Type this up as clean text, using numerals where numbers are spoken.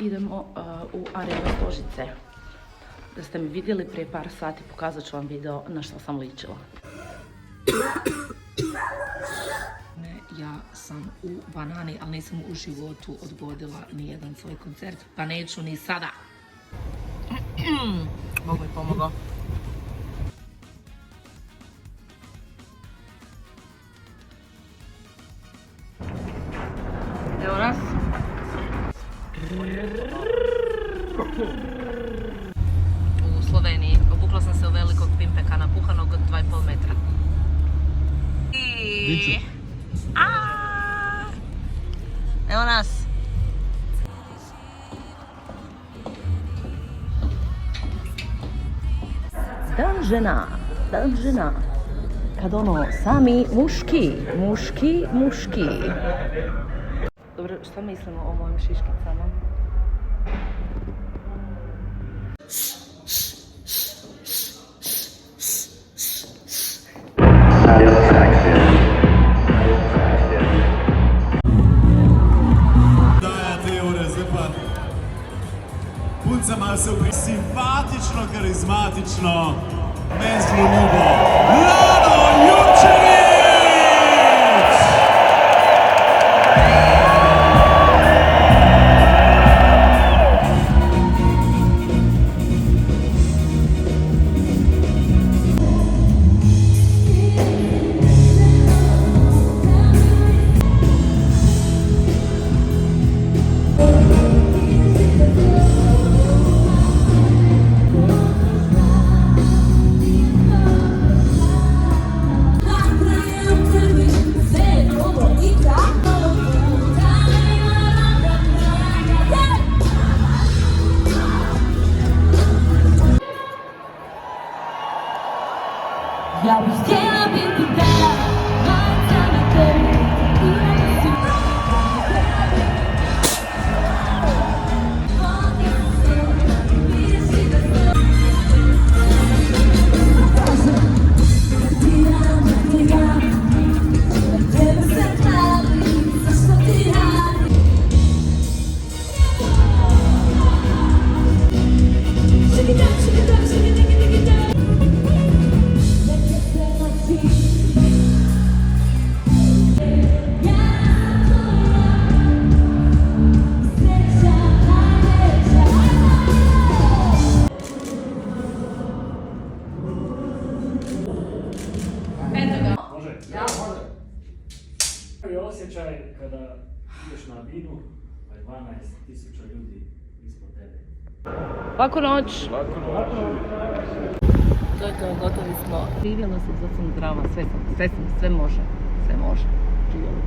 Idemo u Arenu Stožice. Da ste mi vidjeli prije par sati, pokazat ću vam video na što sam ličila. Ja sam u banani, ali nisam u životu odgodila nijedan svoj koncert, pa neću ni sada. Bog mi pomogao. Evo nas. U Sloveniji. Obukla sam se u velikog pimpeka napuhanog od 2,5 metra. Evo nas. Dan žena. Kad ono, sami muški. Dobro, šta mislimo o mojim šiškicama? Puncama se upri simpatično, karizmatično, nezljubljivo, Lano Jurčević! Ja bih htjela biti tela, maca na tebi, imati si I osjećaj kada ideš na binu, pa je 12.000 ljudi ispod tebe. Laku noć! To je to, gotovi smo. Živjela sam, sad sam zdrava, sve može. Živjela.